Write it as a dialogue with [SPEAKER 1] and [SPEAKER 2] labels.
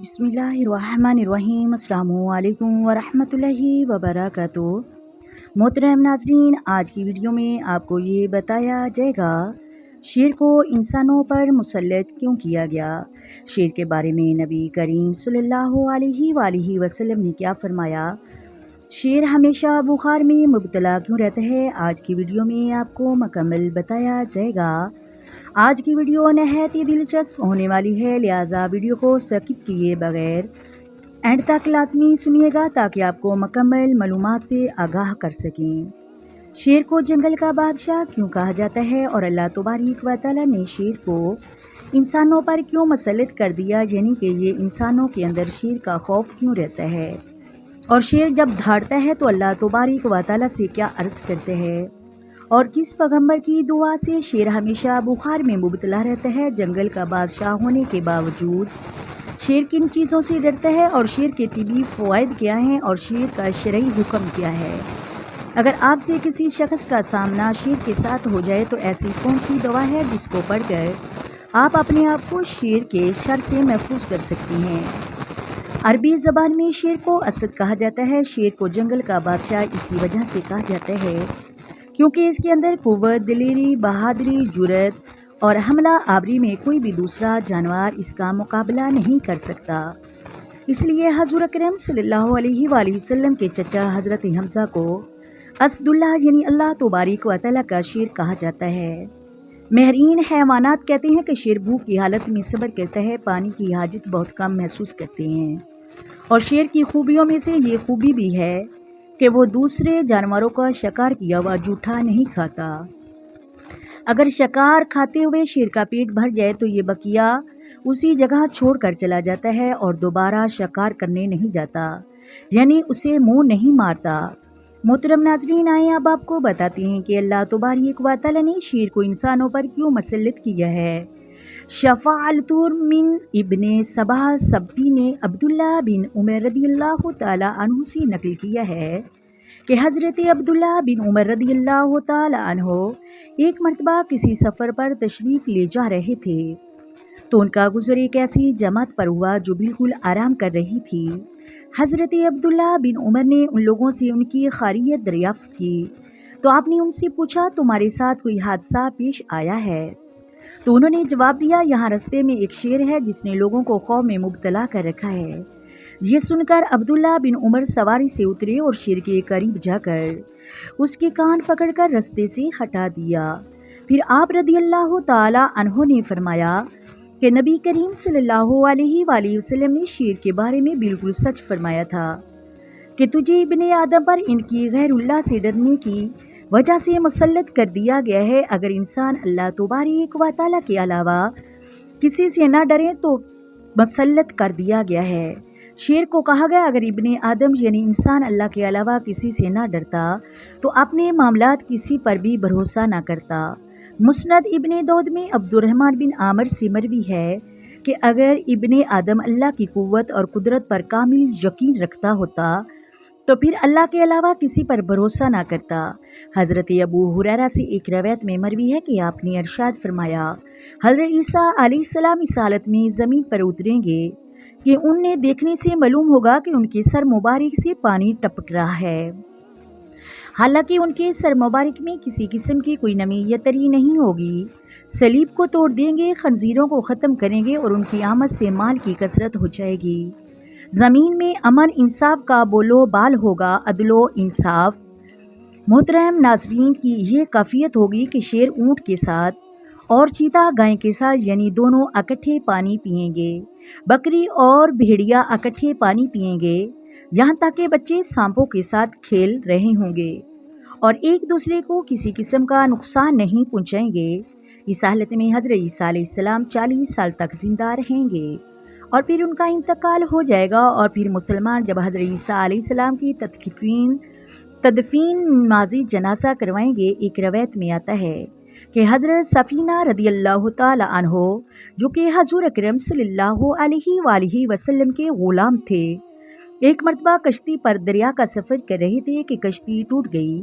[SPEAKER 1] بسم اللہ الرحمن الرحیم۔ السلام علیکم ورحمۃ اللہ وبرکاتہ۔ محترم ناظرین، آج کی ویڈیو میں آپ کو یہ بتایا جائے گا شیر کو انسانوں پر مسلط کیوں کیا گیا۔ شیر کے بارے میں نبی کریم صلی اللہ علیہ وآلہ وسلم نے کیا فرمایا، شیر ہمیشہ بخار میں مبتلا کیوں رہتا ہے، آج کی ویڈیو میں آپ کو مکمل بتایا جائے گا۔ آج کی ویڈیو نہایت ہی دلچسپ ہونے والی ہے، لہٰذا ویڈیو کو سکپ کیے بغیر اینڈ تک لازمی سنیے گا تاکہ آپ کو مکمل معلومات سے آگاہ کر سکیں۔ شیر کو جنگل کا بادشاہ کیوں کہا جاتا ہے اور اللہ تبارک و تعالیٰ نے شیر کو انسانوں پر کیوں مسلط کر دیا، یعنی کہ یہ انسانوں کے اندر شیر کا خوف کیوں رہتا ہے، اور شیر جب دھاڑتا ہے تو اللہ تبارک و تعالیٰ سے کیا عرض کرتے ہیں، اور کس پیغمبر کی دعا سے شیر ہمیشہ بخار میں مبتلا رہتا ہے۔ جنگل کا بادشاہ ہونے کے باوجود شیر کن چیزوں سے ڈرتا ہے اور شیر کے طبی فوائد کیا ہیں اور شیر کا شرعی حکم کیا ہے۔ اگر آپ سے کسی شخص کا سامنا شیر کے ساتھ ہو جائے تو ایسی کون سی دوا ہے جس کو پڑھ کر آپ اپنے آپ کو شیر کے شر سے محفوظ کر سکتی ہیں۔ عربی زبان میں شیر کو اسد کہا جاتا ہے۔ شیر کو جنگل کا بادشاہ اسی وجہ سے کہا جاتا ہے کیونکہ اس کے اندر قوت، دلیری، بہادری، جرأت اور حملہ آوری میں کوئی بھی دوسرا جانور اس کا مقابلہ نہیں کر سکتا۔ اس لیے حضور اکرم صلی اللہ علیہ وآلہ وسلم کے چچا حضرت حمزہ کو اسد اللہ یعنی اللہ تبارک و تعالیٰ کا شیر کہا جاتا ہے۔ ماہرین حیوانات کہتے ہیں کہ شیر بھوک کی حالت میں صبر کرتا ہے، پانی کی حاجت بہت کم محسوس کرتے ہیں، اور شیر کی خوبیوں میں سے یہ خوبی بھی ہے کہ وہ دوسرے جانوروں کا شکار کیا ہوا جھوٹا نہیں کھاتا۔ اگر شکار کھاتے ہوئے شیر کا پیٹ بھر جائے تو یہ بقیہ اسی جگہ چھوڑ کر چلا جاتا ہے اور دوبارہ شکار کرنے نہیں جاتا، یعنی اسے منہ نہیں مارتا۔ محترم ناظرین، آئیں اب آپ کو بتاتے ہیں کہ اللہ تبارک و تعالیٰ نے شیر کو انسانوں پر کیوں مسلط کیا ہے۔ شفاعت من ابن سبا سبتی نے عبداللہ بن عمر رضی اللہ تعالیٰ عنہ سے نقل کیا ہے کہ حضرت عبداللہ بن عمر رضی اللہ تعالیٰ عنہ ایک مرتبہ کسی سفر پر تشریف لے جا رہے تھے تو ان کا گزر ایک ایسی جماعت پر ہوا جو بالکل آرام کر رہی تھی۔ حضرت عبداللہ بن عمر نے ان لوگوں سے ان کی خیریت دریافت کی تو آپ نے ان سے پوچھا، تمہارے ساتھ کوئی حادثہ پیش آیا ہے؟ تو انہوں نے جواب دیا، یہاں رستے میں ایک شیر ہے جس نے لوگوں کو خوف میں مبتلا کر رکھا ہے۔ یہ سن کر عبداللہ بن عمر سواری سے اترے اور شیر کے قریب جا کر اس کے کان پکڑ کر رستے سے ہٹا دیا۔ پھر آپ رضی اللہ تعالیٰ عنہ نے فرمایا کہ نبی کریم صلی اللہ علیہ وآلہ وسلم نے شیر کے بارے میں بالکل سچ فرمایا تھا کہ تجھے ابن آدم پر ان کی غیر اللہ سے ڈرنے کی وجہ سے مسلط کر دیا گیا ہے۔ اگر انسان اللہ تبارک و تعالیٰ کے علاوہ کسی سے نہ ڈرے تو مسلط کر دیا گیا ہے۔ شیر کو کہا گیا، اگر ابن آدم یعنی انسان اللہ کے علاوہ کسی سے نہ ڈرتا تو اپنے معاملات کسی پر بھی بھروسہ نہ کرتا۔ مسند ابن داؤد میں عبد الرحمن بن عامر سے مروی ہے کہ اگر ابن آدم اللہ کی قوت اور قدرت پر کامل یقین رکھتا ہوتا تو پھر اللہ کے علاوہ کسی پر بھروسہ نہ کرتا۔ حضرت ابو ہریرہ سے ایک روایت میں مروی ہے کہ آپ نے ارشاد فرمایا، حضرت عیسیٰ علیہ السلام اس حالت میں زمین پر اتریں گے کہ انہیں دیکھنے سے معلوم ہوگا کہ ان کے سر مبارک سے پانی ٹپک رہا ہے، حالانکہ ان کے سر مبارک میں کسی قسم کی کوئی نمی یا تری نہیں ہوگی۔ صلیب کو توڑ دیں گے، خنزیروں کو ختم کریں گے اور ان کی آمد سے مال کی کثرت ہو جائے گی۔ زمین میں امن انصاف کا بولو بال ہوگا، عدل و انصاف۔ محترم ناظرین کی یہ کیفیت ہوگی کہ شیر اونٹ کے ساتھ اور چیتا گائے کے ساتھ یعنی دونوں اکٹھے پانی پئیں گے، بکری اور بھیڑیا اکٹھے پانی پئیں گے، یہاں تک کہ بچے سانپوں کے ساتھ کھیل رہے ہوں گے اور ایک دوسرے کو کسی قسم کا نقصان نہیں پہنچائیں گے۔ اس حالت میں حضرت عیسیٰ علیہ السلام 40 سال تک زندہ رہیں گے اور پھر ان کا انتقال ہو جائے گا، اور پھر مسلمان جب حضرت عیسیٰ علیہ السلام کی تدفین نماز جنازہ کروائیں گے۔ ایک روایت میں آتا ہے کہ حضرت سفینہ رضی اللہ تعالی عنہ جو کہ حضور اکرم صلی اللہ علیہ وآلہ وسلم کے غلام تھے، ایک مرتبہ کشتی پر دریا کا سفر کر رہے تھے کہ کشتی ٹوٹ گئی